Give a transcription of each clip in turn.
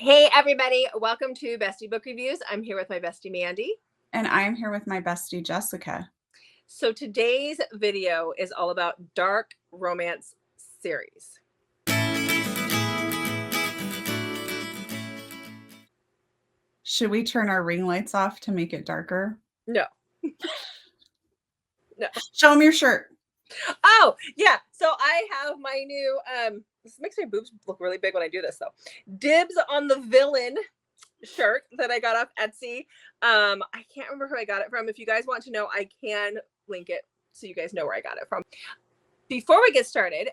Hey everybody, welcome to Bestie Book Reviews. I'm here with my bestie Mandy. And I'm here with my bestie Jessica. So today's video is all about dark romance series. Should we turn our ring lights off to make it darker? No. No. Show them your shirt. Oh, yeah. So I have my new, this makes my boobs look really big when I do this though. Dibs on the Villain shirt that I got off Etsy. I can't remember who I got it from. If you guys want to know, I can link it so you guys know where I got it from. Before we get started,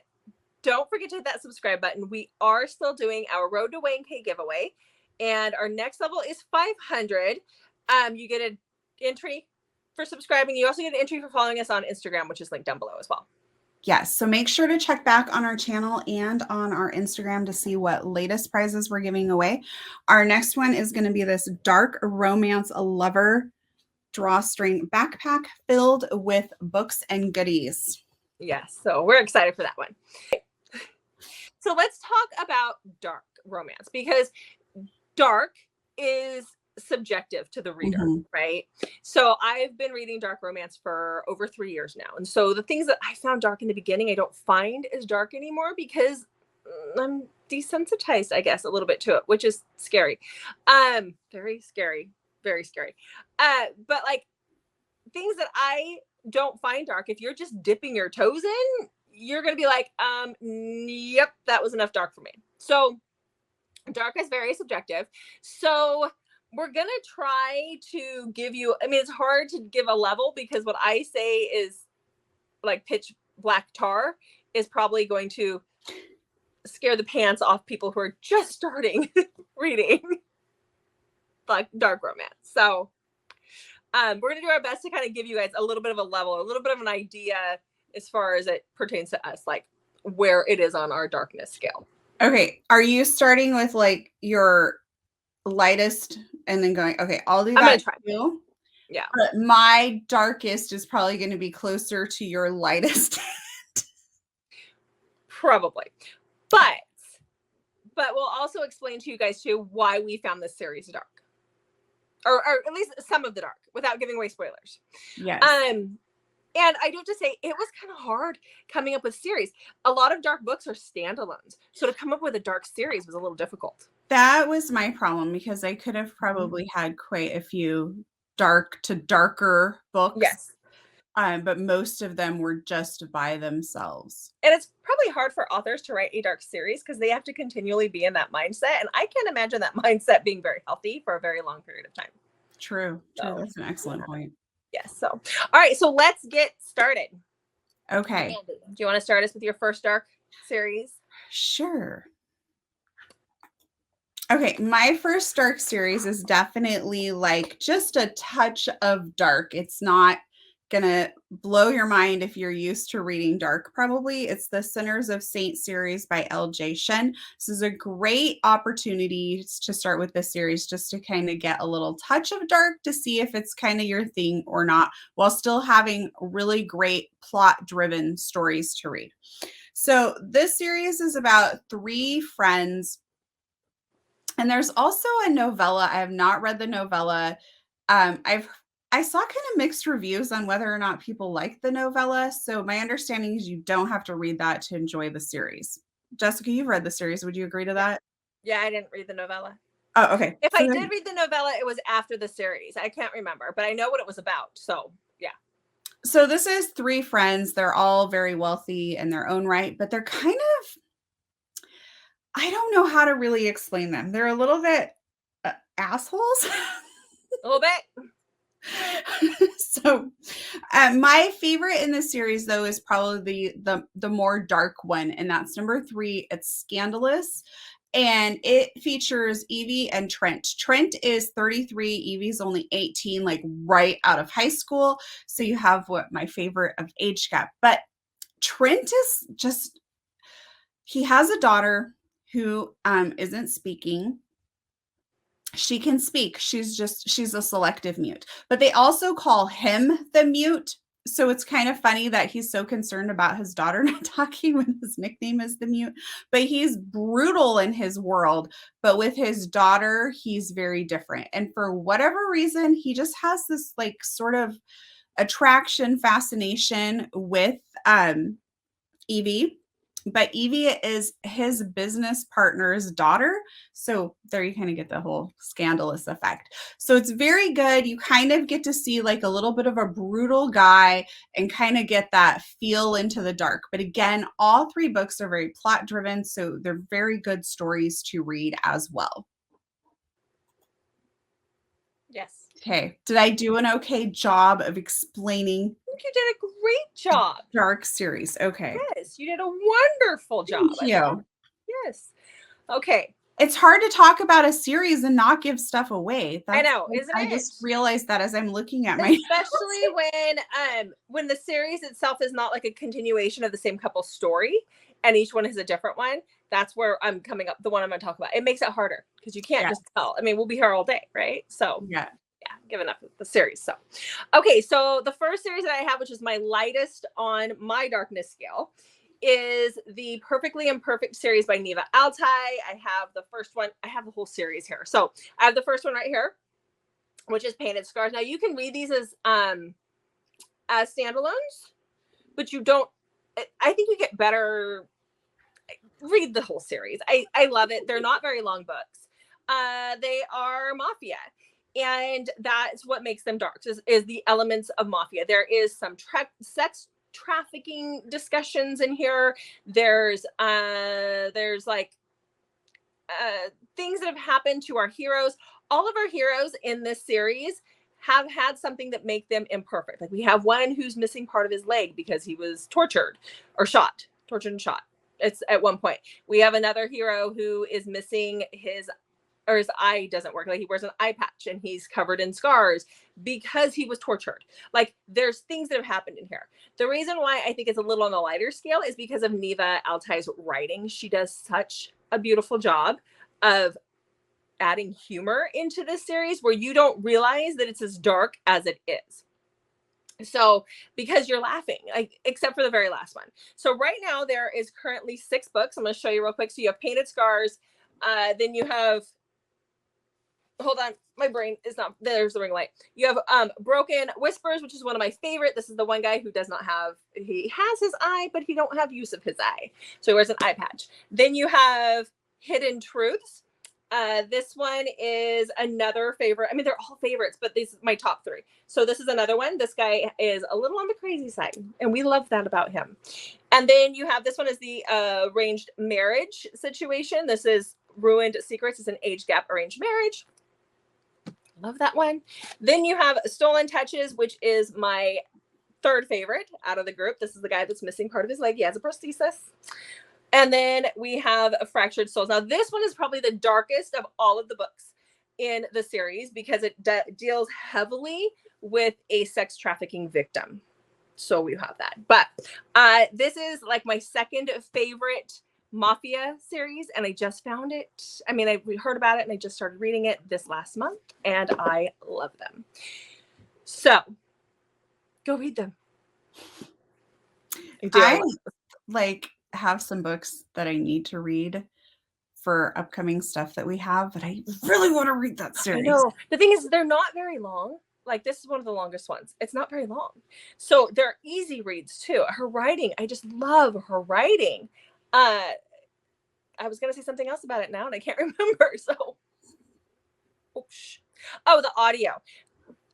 don't forget to hit that subscribe button. We are still doing our Road to Wayne K giveaway, and our next level is 500. You get an entry for subscribing. You also get an entry for following us on Instagram, which is linked down below as well. Yes, so make sure to check back on our channel and on our Instagram to see what latest prizes we're giving away. Our next one is going to be this dark romance lover drawstring backpack filled with books and goodies. Yes, so we're excited for that one. So let's talk about dark romance, because dark is subjective to the reader, right? So I've been reading dark romance for over 3 years now. And so the things that I found dark in the beginning, I don't find as dark anymore because I'm desensitized, I guess, a little bit to it, which is scary. Very scary, very scary. But like things that I don't find dark, if you're just dipping your toes in, you're going to be like, yep, that was enough dark for me. So dark is very subjective. So we're going to try to give you, I mean, it's hard to give a level because what I say is like pitch black tar is probably going to scare the pants off people who are just starting reading like dark romance. So we're going to do our best to kind of give you guys a little bit of a level, a little bit of an idea as far as it pertains to us, like where it is on our darkness scale. Okay, are you starting with like your lightest and then going, okay, I'll do that. I'm gonna try. Too. Yeah. But my darkest is probably going to be closer to your lightest. Probably. But we'll also explain to you guys too why we found this series dark. Or at least some of the dark without giving away spoilers. Yes. And I do have to say, it was kind of hard coming up with series. A lot of dark books are standalones. So to come up with a dark series was a little difficult. That was my problem because I could have probably had quite a few dark to darker books. Yes. But most of them were just by themselves. And it's probably hard for authors to write a dark series because they have to continually be in that mindset. And I can't imagine that mindset being very healthy for a very long period of time. True. That's an excellent point. Yes. So, all right. So let's get started. Okay. Mandy, do you want to start us with your first dark series? Sure. Okay. My first dark series is definitely like just a touch of dark. It's not gonna blow your mind if you're used to reading dark. Probably it's the Sinners of Saint series by L.J. Shen. This is a great opportunity to start with this series just to kind of get a little touch of dark to see if it's kind of your thing or not, while still having really great plot-driven stories to read. So this series is about 3 friends, and there's also a novella. I have not read the novella. I saw kind of mixed reviews on whether or not people like the novella. So my understanding is you don't have to read that to enjoy the series. Jessica, you've read the series. Would you agree to that? Yeah, I didn't read the novella. Oh, okay. If I did read the novella, it was after the series. I can't remember, but I know what it was about. So yeah. So this is 3 friends. They're all very wealthy in their own right, but they're kind of, I don't know how to really explain them. They're a little bit assholes. A little bit. So my favorite in this series though is probably the more dark one, and that's number 3. It's Scandalous, and it features Evie and Trent. Trent is 33, Evie's only 18, like right out of high school. So you have what my favorite of age gap. But Trent is just, he has a daughter who isn't speaking. She can speak. She's a selective mute, but they also call him the mute. So it's kind of funny that he's so concerned about his daughter not talking when his nickname is the mute, but he's brutal in his world. But with his daughter, he's very different. And for whatever reason, he just has this like sort of attraction, fascination with Evie. But Evie is his business partner's daughter. So there you kind of get the whole scandalous effect. So it's very good. You kind of get to see like a little bit of a brutal guy and kind of get that feel into the dark. But again, all 3 books are very plot driven. So they're very good stories to read as well. Yes. Okay. Did I do an okay job of explaining? I think you did a great job. Dark series. Okay. Yes, you did a wonderful job. Thank you. Yes. Okay. It's hard to talk about a series and not give stuff away. I know, isn't it? I just realized that as I'm looking at my especially when the series itself is not like a continuation of the same couple story and each one is a different one. That's where I'm coming up, the one I'm going to talk about. It makes it harder because you can't just tell. I mean, we'll be here all day, right? So yeah, giving up the series. So okay, so the first series that I have, which is my lightest on my darkness scale, is the Perfectly Imperfect series by Neva Altai. I have the first one. I have the whole series here. So I have the first one right here, which is Painted Scars. Now you can read these as standalones, but you don't. I think you get better. Read the whole series. I love it. They're not very long books. They are mafia. And that's what makes them dark, is the elements of mafia. There is some sex trafficking discussions in here. There's like things that have happened to our heroes. All of our heroes in this series have had something that make them imperfect. Like we have one who's missing part of his leg because he was tortured and shot. It's at one point. We have another hero who is missing his eye doesn't work. Like he wears an eye patch and he's covered in scars because he was tortured. Like there's things that have happened in here. The reason why I think it's a little on the lighter scale is because of Neva Altai's writing. She does such a beautiful job of adding humor into this series where you don't realize that it's as dark as it is. So because you're laughing, like, except for the very last one. So right now there is currently 6 books. I'm going to show you real quick. So you have Painted Scars. Then you have, hold on, my brain is not, there's the ring light. You have Broken Whispers, which is one of my favorite. This is the one guy who does not have, he has his eye, but he don't have use of his eye. So he wears an eye patch. Then you have Hidden Truths. This one is another favorite. I mean, they're all favorites, but these are my top 3. So this is another one. This guy is a little on the crazy side, and we love that about him. And then you have, this one is the arranged marriage situation. This is Ruined Secrets. It's an age gap arranged marriage. Love that one. Then you have Stolen Touches, which is my 3rd favorite out of the group. This is the guy that's missing part of his leg. He has a prosthesis. And then we have Fractured Souls. Now, this one is probably the darkest of all of the books in the series because it deals heavily with a sex trafficking victim. So we have that. But this is like my 2nd favorite mafia series, and I just found it. I mean, we heard about it, and I just started reading it this last month, and I love them. So go read them. I like have some books that I need to read for upcoming stuff that we have, but I really want to read that series. I know. The thing is, they're not very long. Like, this is one of the longest ones. It's not very long. So they're easy reads too. Her writing, I just love her writing. I was going to say something else about it now and I can't remember. So, oh, the audio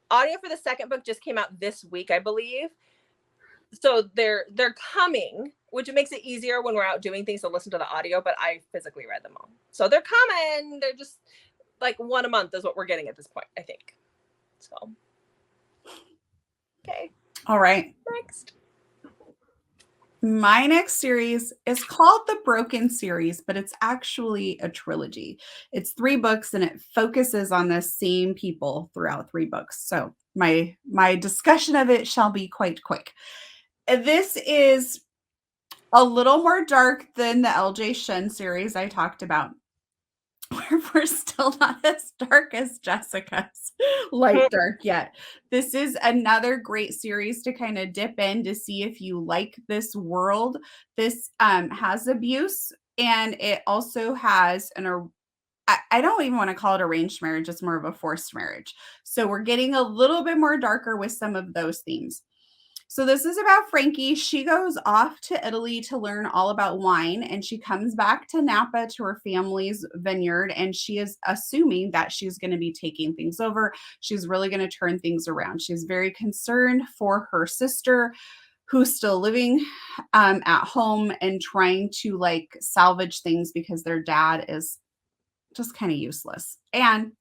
for the 2nd book just came out this week, I believe. So they're coming, which makes it easier when we're out doing things to listen to the audio, but I physically read them all. So they're coming. They're just like one a month is what we're getting at this point, I think. So, okay. All right. Next. My next series is called the Broken series, but it's actually a trilogy. It's 3 books and it focuses on the same people throughout 3 books. So my discussion of it shall be quite quick. This is a little more dark than the LJ Shen series I talked about. we're still not as dark as Jessica's light dark yet. This is another great series to kind of dip in to see if you like this world. This has abuse, and it also has I don't even want to call it arranged marriage. It's more of a forced marriage. So we're getting a little bit more darker with some of those themes. So this is about Frankie. She goes off to Italy to learn all about wine, and she comes back to Napa to her family's vineyard, and she is assuming that she's going to be taking things over. She's really going to turn things around. She's very concerned for her sister, who's still living at home and trying to like salvage things because their dad is just kind of useless. And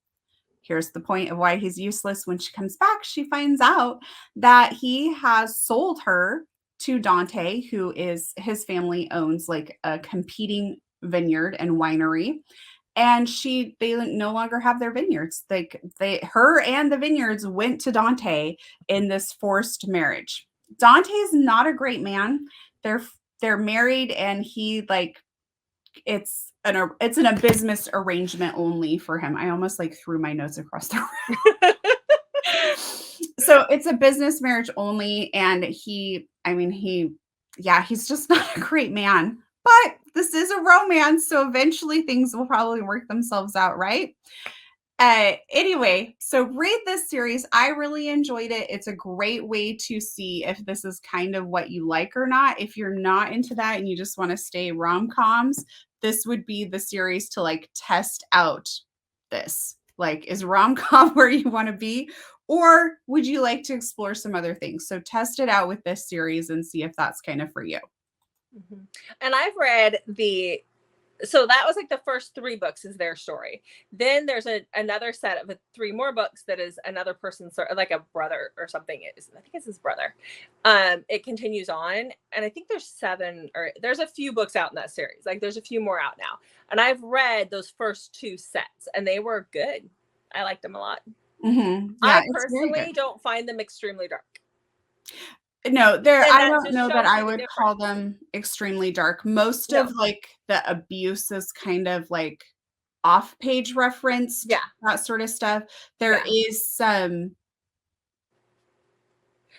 here's the point of why he's useless. When she comes back, she finds out that he has sold her to Dante, who is his family owns like a competing vineyard and winery. And they no longer have their vineyards. Her and the vineyards went to Dante in this forced marriage. Dante is not a great man. They're married, and he like it's an business arrangement only for him. I almost like threw my notes across the room. So it's a business marriage only, and he's just not a great man. But this is a romance, so eventually things will probably work themselves out, right? Anyway, so read this series. I really enjoyed it. It's a great way to see if this is kind of what you like or not. If you're not into that and you just want to stay rom-coms, this would be the series to like test out this. Like, is rom-com where you want to be? Or would you like to explore some other things? So test it out with this series and see if that's kind of for you. Mm-hmm. And I've read so that was like the first 3 books is their story. Then there's another set of 3 more books that is another person's, like a brother or something. I think it's his brother. It continues on, and I think there's 7 or there's a few books out in that series. Like there's a few more out now, and I've read those first 2 sets, and they were good. I liked them a lot. Mm-hmm. Yeah, I personally don't find them extremely dark. No, I don't know that I would call them extremely dark. Most of like the abuse is kind of like off-page reference, that sort of stuff. There is some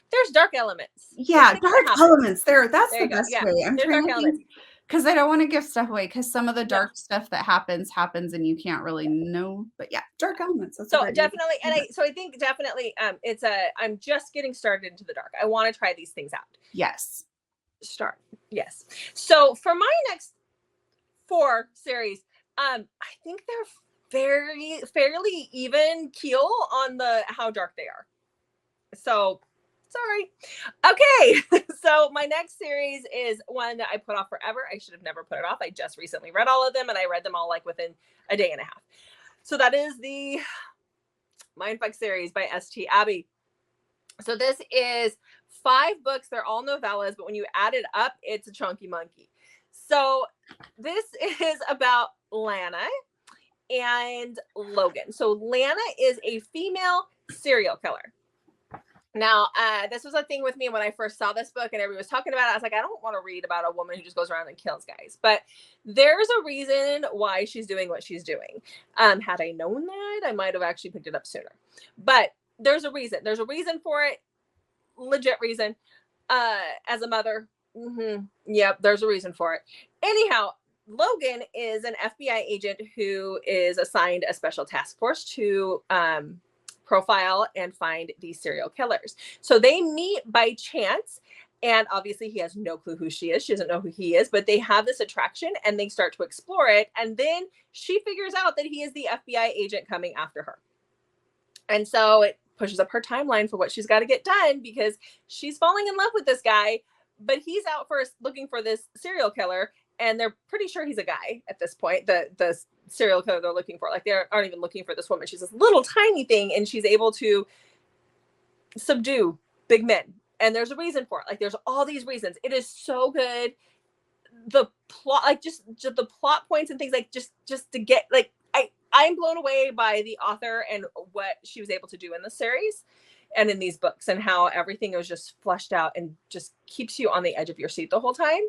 there's dark elements. Yeah, dark elements. That's the best way. I'm trying to think, because I don't want to give stuff away, because some of the dark stuff that happens and you can't really know. But yeah, dark elements. That's so definitely, and I think definitely I'm just getting started into the dark. I want to try these things out. Yes. Yes. So for my next 4 series, I think they're fairly even keel on how dark they are. So sorry. Okay. So my next series is one that I put off forever. I should have never put it off. I just recently read all of them, and I read them all like within a day and a half. So that is the Mindf series by St. Abbey. So this is 5 books. They're all novellas, but when you add it up, it's a chunky monkey. So this is about Lana and Logan. So Lana is a female serial killer. Now, this was a thing with me when I first saw this book and everybody was talking about it. I was like, I don't want to read about a woman who just goes around and kills guys. But there's a reason why she's doing what she's doing. Had I known that, I might have actually picked it up sooner. But there's a reason. There's a reason for it. Legit reason. As a mother, yep, there's a reason for it. Anyhow, Logan is an FBI agent who is assigned a special task force to profile and find these serial killers. So they meet by chance, and obviously he has no clue who she is. She doesn't know who he is, but they have this attraction and they start to explore it. And then she figures out that he is the FBI agent coming after her. And so it pushes up her timeline for what she's got to get done, because she's falling in love with this guy, but he's out first looking for this serial killer. And they're pretty sure he's a guy at this point, the serial killer they're looking for. Like, they aren't even looking for this woman. She's this little tiny thing, and she's able to subdue big men. And there's a reason for it. Like, there's all these reasons. It is so good. The plot, like, just the plot points and things, like, just to get, like, I'm blown away by the author and what she was able to do in the series and in these books, and how everything was just fleshed out and just keeps you on the edge of your seat the whole time.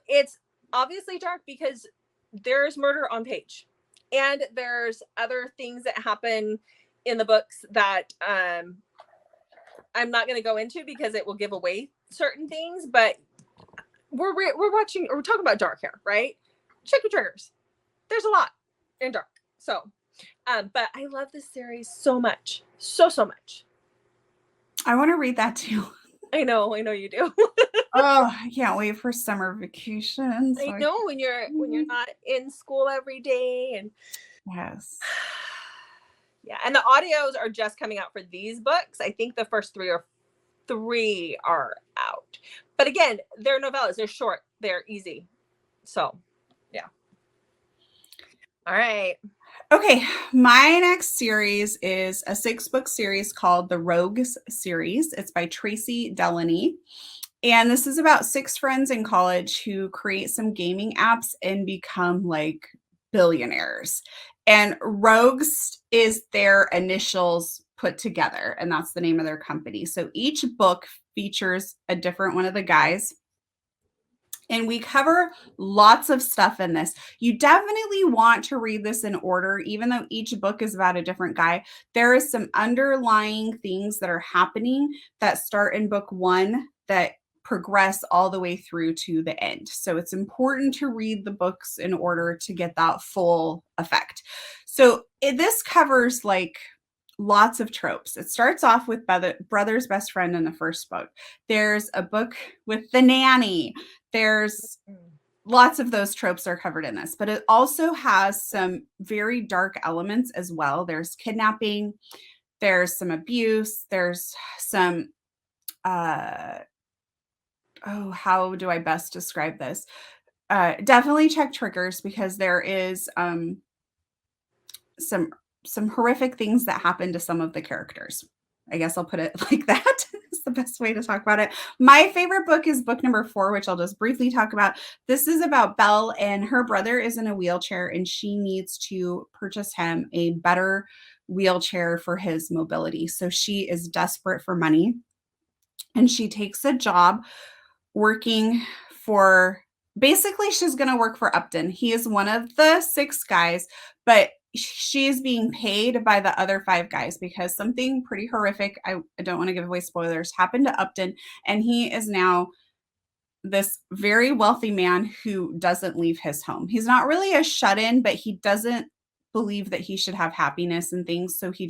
It's obviously dark because there's murder on page. And there's other things that happen in the books that I'm not going to go into because it will give away certain things, but we're talking about dark here, right? Check your triggers. There's a lot in dark. So, but I love this series so much. So much. I want to read that too. I know you do. Oh, I can't wait for summer vacation. I know when you're not in school every day and yes. Yeah, and the audios are just coming out for these books. I think the first three are out. But again, they're novellas. They're short. They're easy. So, yeah. All right. Okay, my next series is a 6-book series called the Rogues series. It's by Tracy Delaney. And this is about 6 friends in college who create some gaming apps and become like billionaires. And Rogues is their initials put together, and that's the name of their company. So each book features a different one of the guys. And we cover lots of stuff in this. You definitely want to read this in order, even though each book is about a different guy. There is some underlying things that are happening that start in book 1 that progress all the way through to the end. So it's important to read the books in order to get that full effect. So this covers like lots of tropes. It starts off with brother's best friend in the first book. There's a book with the nanny. There's lots of those tropes are covered in this, but it also has some very dark elements as well. There's kidnapping, there's some abuse, there's some how do I best describe this? Definitely check triggers because there is some horrific things that happen to some of the characters. I guess I'll put it like that. It's the best way to talk about it. My favorite book is book number 4, which I'll just briefly talk about. This is about Belle, and her brother is in a wheelchair, and she needs to purchase him a better wheelchair for his mobility. So she is desperate for money, and she takes a job working for, basically she's going to work for Upton. He is one of the 6 guys, but she is being paid by the other 5 guys because something pretty horrific, I don't want to give away spoilers, happened to Upton, and he is now this very wealthy man who doesn't leave his home. He's not really a shut-in, but he doesn't believe that he should have happiness and things, so he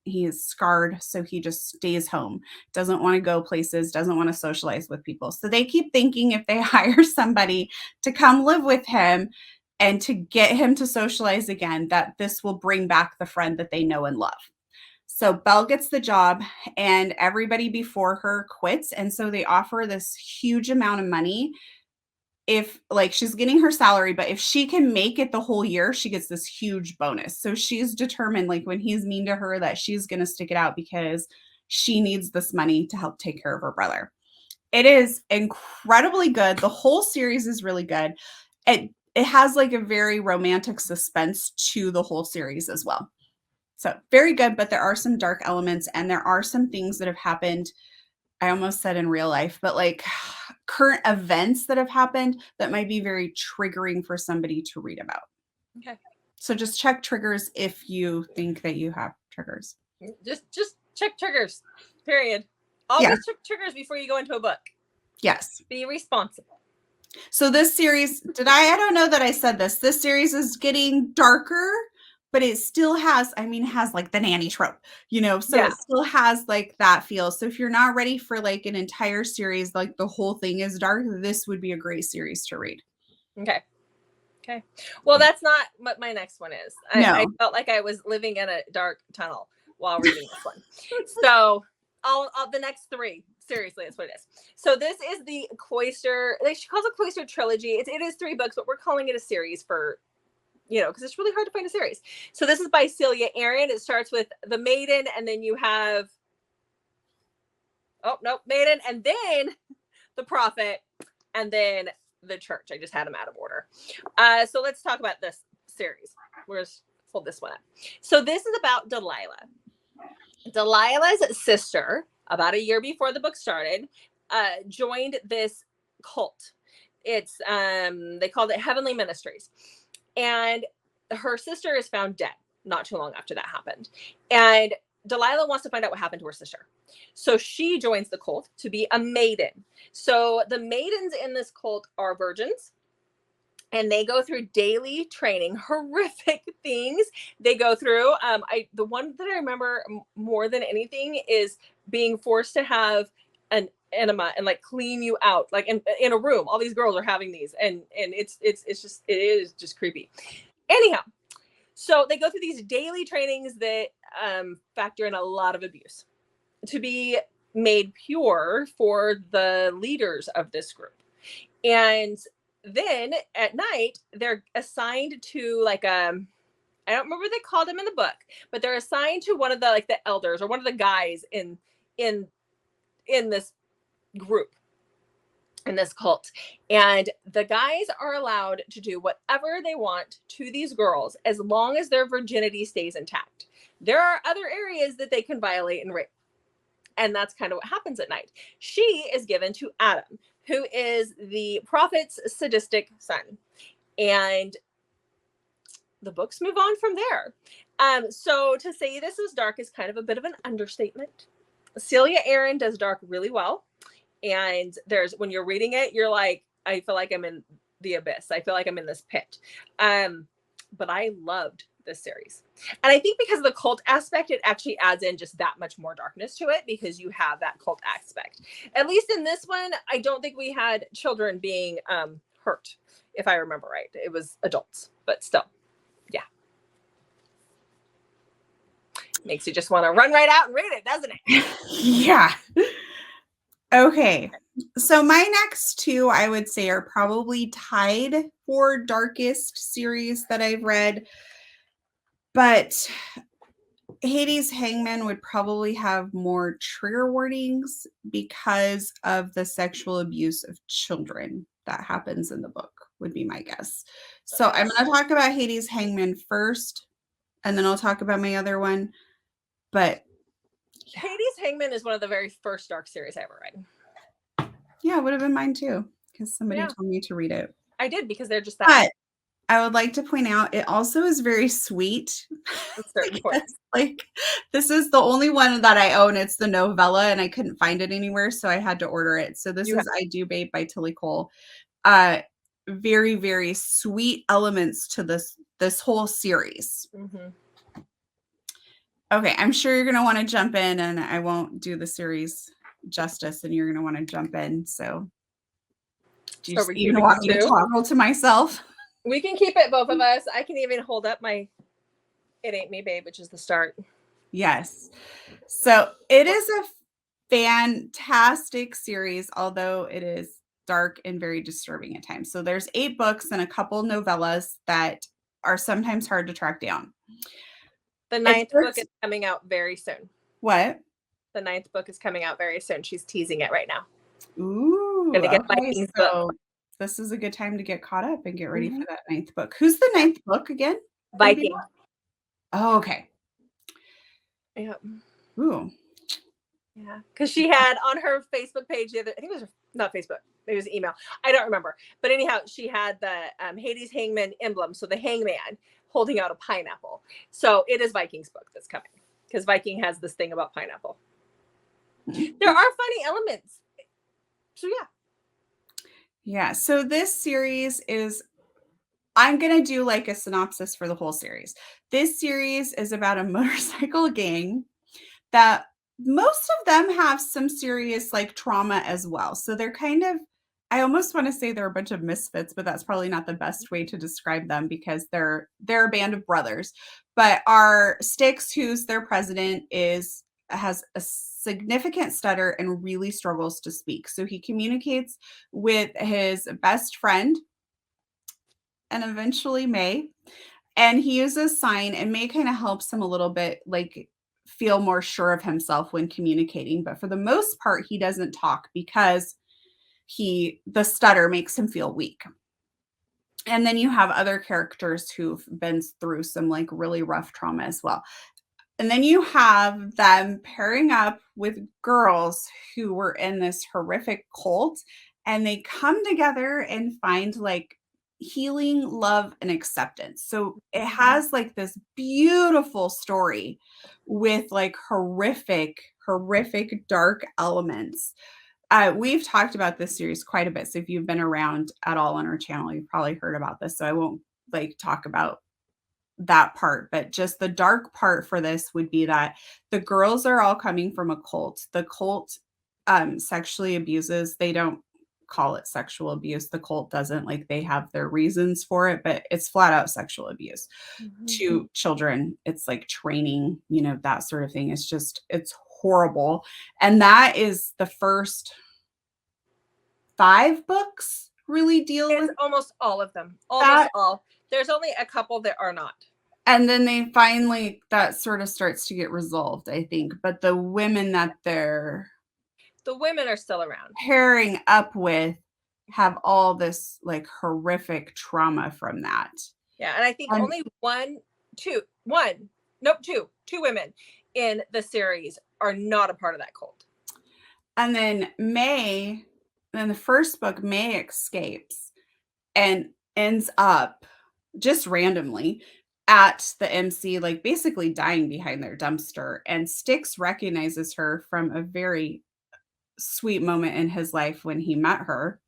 is scarred, so he just stays home, doesn't want to go places, doesn't want to socialize with people. So they keep thinking if they hire somebody to come live with him and to get him to socialize again, that this will bring back the friend that they know and love. So Belle gets the job and everybody before her quits. And so they offer this huge amount of money. If like she's getting her salary, but if she can make it the whole year, she gets this huge bonus. So she's determined, like when he's mean to her, that she's going to stick it out because she needs this money to help take care of her brother. It is incredibly good. The whole series is really good. It has like a very romantic suspense to the whole series as well. So very good, but there are some dark elements and there are some things that have happened. I almost said in real life, but like current events that have happened that might be very triggering for somebody to read about. Okay. So just check triggers if you think that you have triggers. Just check triggers, period. Always check triggers before you go into a book. Yes. Be responsible. So this series, I don't know that I said this. This series is getting darker, but it still has like the nanny trope, so It still has like that feel. So if you're not ready for like an entire series, like the whole thing is dark, this would be a great series to read. Okay. Well, that's not what my next one is. I felt like I was living in a dark tunnel while reading this one. So I'll the next 3. Seriously, that's what it is. So this is the Cloister. She calls it Cloister trilogy. It is 3 books, but we're calling it a series for, because it's really hard to find a series. So this is by Celia Aaron. It starts with The Maiden, and then you have, Maiden, and then The Prophet, and then The Church. I just had them out of order. So let's talk about this series. We'll just pull this one up. So this is about Delilah. Delilah's sister, about a year before the book started, joined this cult. It's they called it Heavenly Ministries. And her sister is found dead not too long after that happened. And Delilah wants to find out what happened to her sister. So she joins the cult to be a maiden. So the maidens in this cult are virgins, and they go through daily training, horrific things they go through. The one that I remember more than anything is being forced to have an enema and like clean you out, like in a room. All these girls are having these, and it is just creepy. Anyhow, so they go through these daily trainings that factor in a lot of abuse to be made pure for the leaders of this group. And then at night, they're assigned to like I don't remember what they called them in the book, but they're assigned to one of the like the elders or one of the guys in this group, in this cult. And the guys are allowed to do whatever they want to these girls as long as their virginity stays intact. There are other areas that they can violate and rape. And that's kind of what happens at night. She is given to Adam, who is the prophet's sadistic son. And the books move on from there. So to say this is dark is kind of a bit of an understatement. Celia Aaron does dark really well. And when you're reading it, you're like, I feel like I'm in the abyss. I feel like I'm in this pit. But I loved this series. And I think because of the cult aspect, it actually adds in just that much more darkness to it because you have that cult aspect. At least in this one, I don't think we had children being hurt, if I remember right. It was adults, but still, yeah. Makes you just want to run right out and read it, doesn't it? Yeah. Okay. So my next two, I would say, are probably tied for darkest series that I've read. But Hades Hangmen would probably have more trigger warnings because of the sexual abuse of children that happens in the book, would be my guess. So I'm going to talk about Hades Hangmen first, and then I'll talk about my other one. But yeah. Hades Hangmen is one of the very first dark series I ever read. Yeah, it would have been mine too, because somebody told me to read it. I did, because they're just that. But I would like to point out it also is very sweet. Like, this is the only one that I own. It's the novella, and I couldn't find it anywhere, so I had to order it. So this is I Do Babe by Tilly Cole. Very, very sweet elements to this whole series. Mm-hmm. Okay, I'm sure you're going to want to jump in, and I won't do the series justice, and you're going to want to jump in. So do you even want me to toggle to myself? We can keep it, both of us. I can even hold up my It Ain't Me Babe, which is the start. Yes. So it is a fantastic series, although it is dark and very disturbing at times. So there's 8 books and a couple novellas that are sometimes hard to track down. The 9th book is coming out very soon. What? The 9th book is coming out very soon. She's teasing it right now. Ooh. Okay, so this is a good time to get caught up and get ready for that 9th book. Who's the 9th book again? Viking. Oh, okay. Yep. Ooh. Yeah, because she had on her Facebook page I think it was not Facebook, it was email. I don't remember. But anyhow, she had the Hades Hangman emblem, so the hangman holding out a pineapple. So it is Viking's book that's coming, because Viking has this thing about pineapple. There are funny elements. So yeah. Yeah, so this series is, I'm going to do like a synopsis for the whole series. This series is about a motorcycle gang that most of them have some serious like trauma as well. So they're kind of, I almost want to say they're a bunch of misfits, but that's probably not the best way to describe them, because they're a band of brothers. But our Styx, who's their president, has a significant stutter and really struggles to speak. So he communicates with his best friend and eventually May, and he uses sign, and May kind of helps him a little bit, like feel more sure of himself when communicating. But for the most part, he doesn't talk because the stutter makes him feel weak. And then you have other characters who've been through some like really rough trauma as well. And then you have them pairing up with girls who were in this horrific cult, and they come together and find like healing, love, and acceptance. So it has like this beautiful story with like horrific, dark elements. We've talked about this series quite a bit. So if you've been around at all on our channel, you've probably heard about this. So I won't like talk about that part, but just the dark part for this would be that the girls are all coming from a cult. The cult sexually abuses, they don't call it sexual abuse. The cult doesn't, like, they have their reasons for it, but it's flat out sexual abuse to children. It's like training, you know, that sort of thing. It's just, it's horrible. And that is the first 5 books really deal with almost all of them. that. All. There's only a couple that are not. And then they finally, that sort of starts to get resolved, I think. But the women that they're the women are still around pairing up with have all this like horrific trauma from that. Yeah, and I think only two women in the series are not a part of that cult. And then May, in the first book, May escapes and ends up just randomly at the MC, like basically dying behind their dumpster. And Styx recognizes her from a very sweet moment in his life when he met her.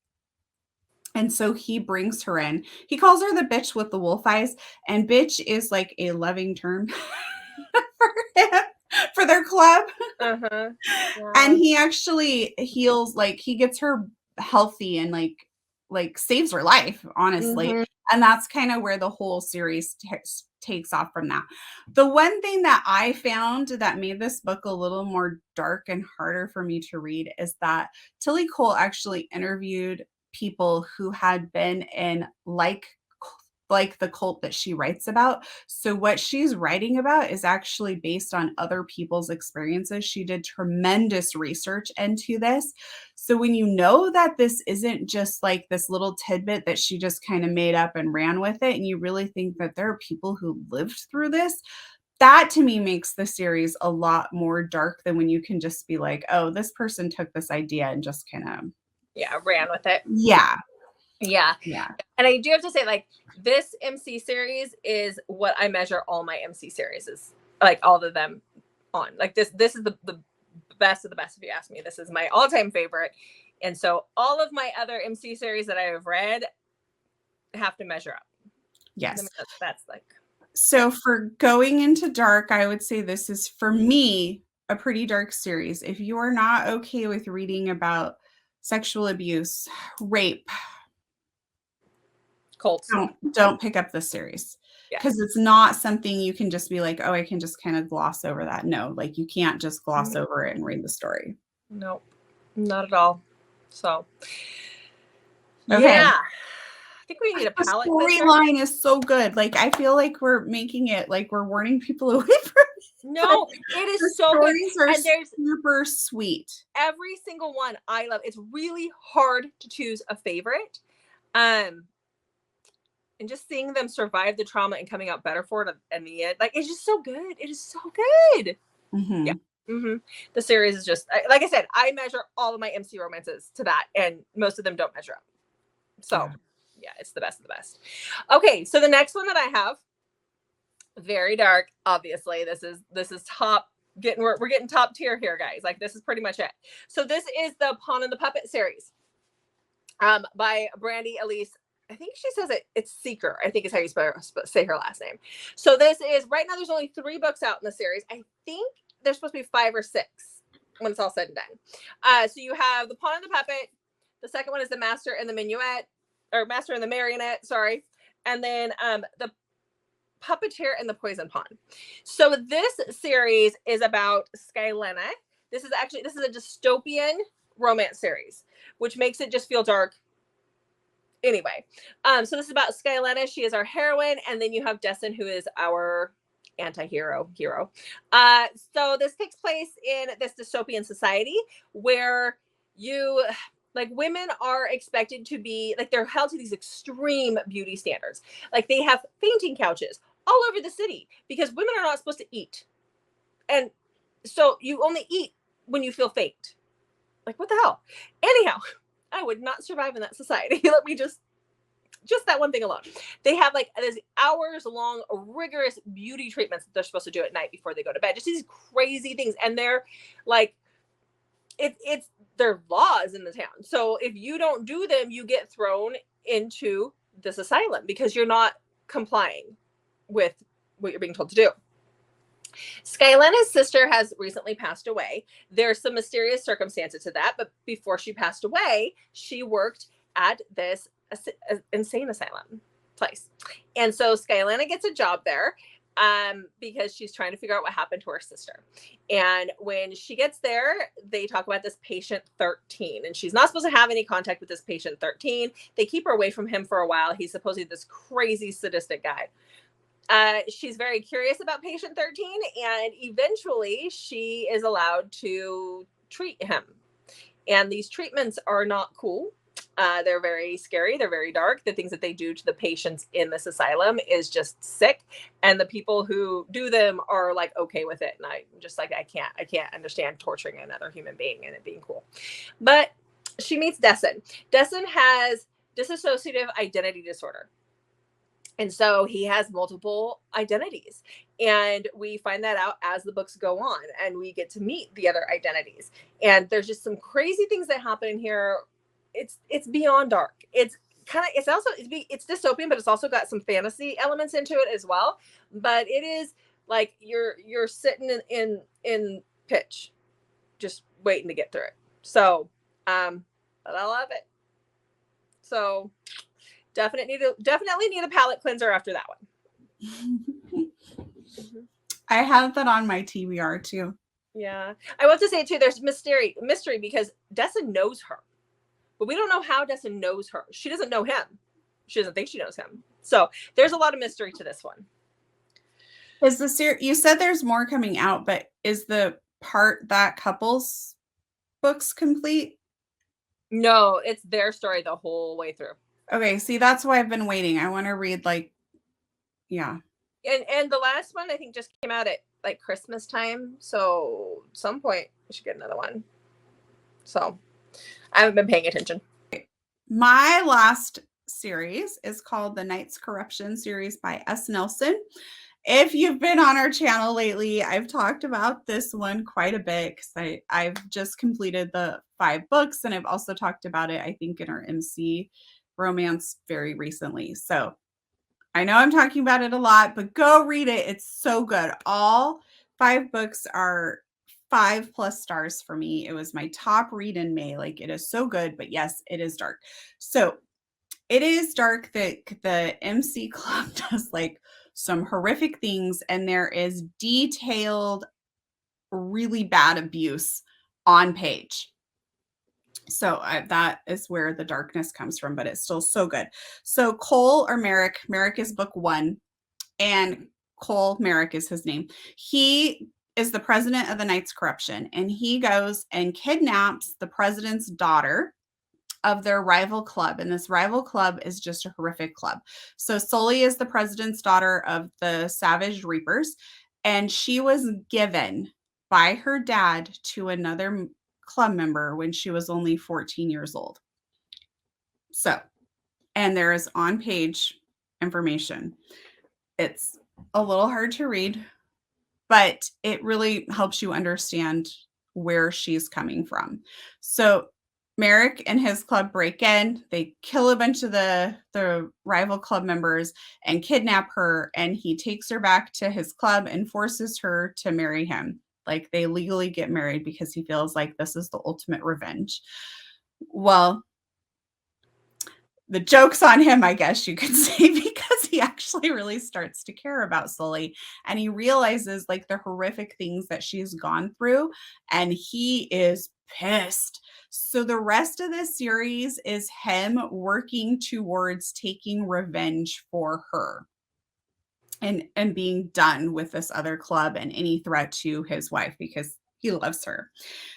And so he brings her in. He calls her the bitch with the wolf eyes, and bitch is like a loving term for him, for their club. Yeah. And he actually heals, like he gets her healthy and like saves her life, honestly. And that's kind of where the whole series takes off from that. The one thing that I found that made this book a little more dark and harder for me to read is that Tilly Cole actually interviewed people who had been in like the cult that she writes about. So what she's writing about is actually based on other people's experiences. She did tremendous research into this. So when you know that this isn't just like this little tidbit that she just kind of made up and ran with it, and you really think that there are people who lived through this, that to me makes the series a lot more dark than when you can just be like, oh, this person took this idea and just kind of ran with it. Yeah. And I do have to say, like, this MC series is what I measure all my MC series is, like, all of them on. Like, this is the best of the best, if you ask me. This is my all-time favorite. And so all of my other MC series that I have read have to measure up. Yes. That's like. So for going into dark, I would say this is, for me, a pretty dark series. If you are not okay with reading about sexual abuse, rape, cults, don't pick up this series, because it's not something you can just be like, oh, I can just kind of gloss over that. No, like you can't just gloss over it and read the story. Nope, not at all. So okay. I think we need a palette. The storyline is so good. Like, I feel like we're making it like we're warning people away from it. No, it is so good. And there's super sweet. Every single one I love. It's really hard to choose a favorite. And just seeing them survive the trauma and coming out better for it in the end, like, it's just so good. It is so good. The series is just, like I said, I measure all of my MC romances to that, and most of them don't measure up. So it's the best of the best. Okay, so the next one that I have, very dark. Obviously, this is top. We're getting top tier here, guys. Like, this is pretty much it. So this is the Pawn and the Puppet series, by Brandy Elise. I think she says it's Seeker, I think is how you say her last name. So this is, right now there's only 3 books out in the series. I think there's supposed to be 5 or 6 when it's all said and done. So you have the Pawn and the Puppet. The second one is the Master and the Minuet, or Master and the Marionette, sorry. And then the Puppeteer and the Poison Pawn. So this series is about Skylena. This is a dystopian romance series, which makes it just feel dark. Anyway, so this is about Skylena. She is our heroine, and then you have Destin, who is our anti-hero hero. So this takes place in this dystopian society where women are expected to be, like, they're held to these extreme beauty standards. Like, they have fainting couches all over the city because women are not supposed to eat, and so you only eat when you feel faint. Like, what the hell? Anyhow, I would not survive in that society. Let me just just that one thing alone. They have like these hours long rigorous beauty treatments that they're supposed to do at night before they go to bed. Just these crazy things. And they're like, it's their laws in the town. So if you don't do them, you get thrown into this asylum because you're not complying with what you're being told to do. Skylena's sister has recently passed away. There's some mysterious circumstances to that, but before she passed away, she worked at this insane asylum place. And so Skylena gets a job there because she's trying to figure out what happened to her sister. And when she gets there, they talk about this patient 13, and she's not supposed to have any contact with this patient 13. They keep her away from him for a while. He's supposedly this crazy sadistic guy. She's very curious about patient 13, and eventually she is allowed to treat him. And these treatments are not cool. They're very scary. They're very dark. The things that they do to the patients in this asylum is just sick. And the people who do them are like, okay with it. And I'm just like, I can't understand torturing another human being and it being cool. But she meets Dessen. Dessen has dissociative identity disorder. And so he has multiple identities. And we find that out as the books go on, and we get to meet the other identities. And there's just some crazy things that happen in here. It's beyond dark. It's dystopian, but it's also got some fantasy elements into it as well. But it is like you're sitting in pitch, just waiting to get through it. So, but I love it. So definitely need a palate cleanser after that one. I have that on my TBR too. Yeah. I want to say too, there's mystery because Dessen knows her. But we don't know how Dessen knows her. She doesn't know him. She doesn't think she knows him. So there's a lot of mystery to this one. Is the series? You said there's more coming out, but is the part that couples books complete? No, it's their story the whole way through. Okay, see, that's why I've been waiting. I want to read yeah. And the last one I think just came out at like Christmas time. So at some point we should get another one. So I haven't been paying attention. My last series is called the Knight's Corruption series by S. Nelson. If you've been on our channel lately, I've talked about this one quite a bit because I've just completed the 5 books, and I've also talked about it, I think, in our MC romance very recently. So I know I'm talking about it a lot, but go read it. It's so good. All 5 books are 5+ stars for me. It was my top read in May. Like, it is so good, but yes, it is dark. So it is dark that the MC Club does like some horrific things, and there is detailed, really bad abuse on page. So that is where the darkness comes from, but it's still so good. So Cole or Merrick is book 1, and Cole, Merrick is his name. He is the president of the Knights Corruption, and he goes and kidnaps the president's daughter of their rival club. And this rival club is just a horrific club. So Sully is the president's daughter of the Savage Reapers, and she was given by her dad to another club member when she was only 14 years old. So, and there is on page information. It's a little hard to read, but it really helps you understand where she's coming from. So Merrick and his club break in, they kill a bunch of the rival club members and kidnap her, and he takes her back to his club and forces her to marry him. Like, they legally get married because he feels like this is the ultimate revenge. Well, the joke's on him, I guess you could say, because he actually really starts to care about Sully, and he realizes like the horrific things that she's gone through, and he is pissed. So the rest of this series is him working towards taking revenge for her and being done with this other club and any threat to his wife, because he loves her.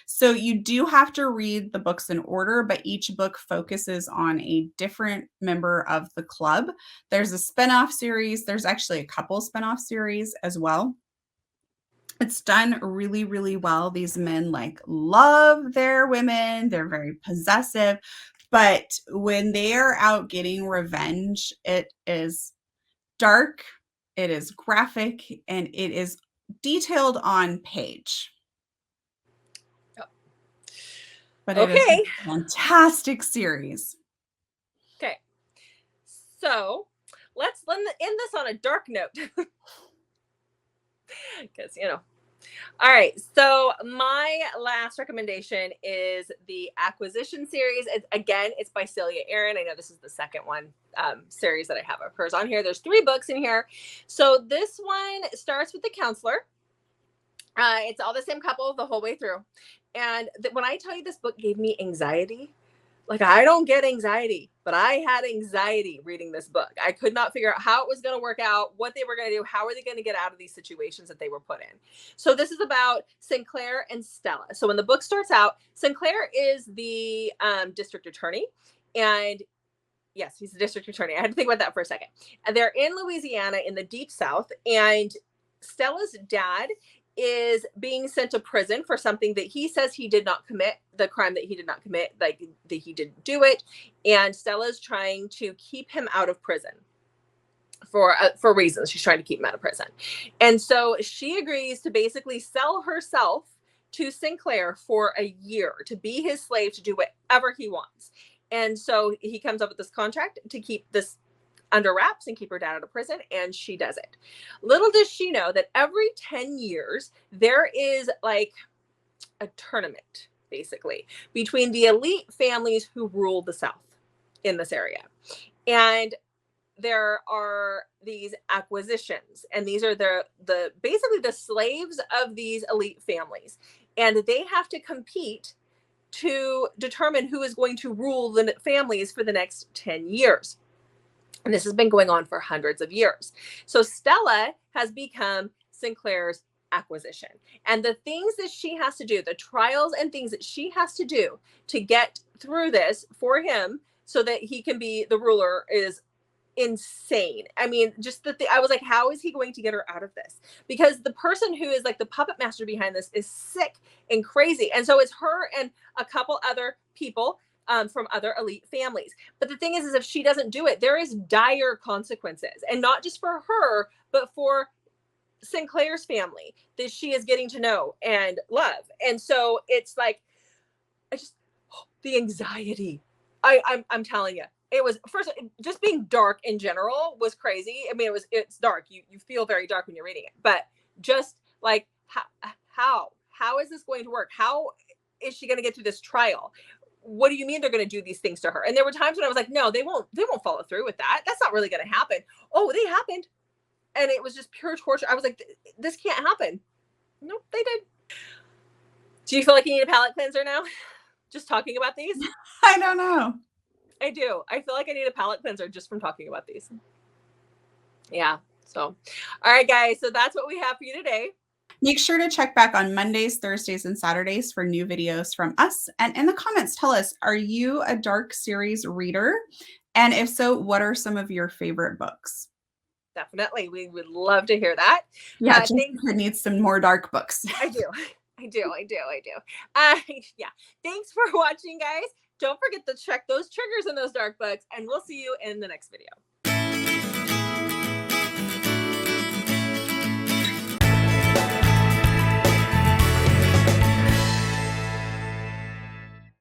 So you do have to read the books in order, but each book focuses on a different member of the club. There's a spinoff series. There's actually a couple spinoff series as well. It's done really, really well. These men like love their women. They're very possessive, But when they are out getting revenge, it is dark, it is graphic, and it is detailed on page. Yep. But it is a fantastic series. Okay. So let's end this on a dark note. Because, all right. So my last recommendation is the Acquisition series. It's by Celia Aaron. I know this is the second one series that I have of hers on here. There's 3 books in here. So this one starts with the counselor. It's all the same couple the whole way through. And when I tell you this book gave me anxiety, like I don't get anxiety, but I had anxiety reading this book. I could not figure out how it was going to work out, what they were going to do, how are they going to get out of these situations that they were put in. So this is about Sinclair and Stella. So when the book starts out, Sinclair is the district attorney. And yes, he's the district attorney. I had to think about that for a second. And they're in Louisiana in the deep South. And Stella's dad is being sent to prison for something that he says he did not commit, the crime that he did not commit, like that he didn't do it. And Stella's trying to keep him out of prison for reasons. She's trying to keep him out of prison. And so she agrees to basically sell herself to Sinclair for a year to be his slave, to do whatever he wants. And so he comes up with this contract to keep this under wraps and keep her dad out of prison, and she does it. Little does she know that every 10 years there is like a tournament basically between the elite families who rule the South in this area. And there are these acquisitions, and these are the basically the slaves of these elite families, and they have to compete to determine who is going to rule the families for the next 10 years. And this has been going on for hundreds of years. So Stella has become Sinclair's acquisition. And the things that she has to do, the trials and things that she has to do to get through this for him so that he can be the ruler is insane. I mean, just I was like, how is he going to get her out of this? Because the person who is like the puppet master behind this is sick and crazy. And so it's her and a couple other people from other elite families. But the thing is if she doesn't do it, there is dire consequences. And not just for her, but for Sinclair's family that she is getting to know and love. And so it's like, the anxiety. I'm telling you, it was first just being dark in general was crazy. I mean, it's dark. You feel very dark when you're reading it, but just like how is this going to work? How is she going to get through this trial? What do you mean they're going to do these things to her? And there were times when I was like, no, they won't follow through with that. That's not really going to happen. Oh, they happened. And it was just pure torture. I was like, this can't happen. Nope, they did. Do you feel like you need a palate cleanser now? Just talking about these? I don't know. I do. I feel like I need a palate cleanser just from talking about these. Yeah. So, all right, guys. So that's what we have for you today. Make sure to check back on Mondays, Thursdays, and Saturdays for new videos from us. And in the comments, tell us, are you a dark series reader? And if so, what are some of your favorite books? Definitely. We would love to hear that. Yeah, Jessica needs some more dark books. I do. Yeah. Thanks for watching, guys. Don't forget to check those triggers in those dark books, and we'll see you in the next video.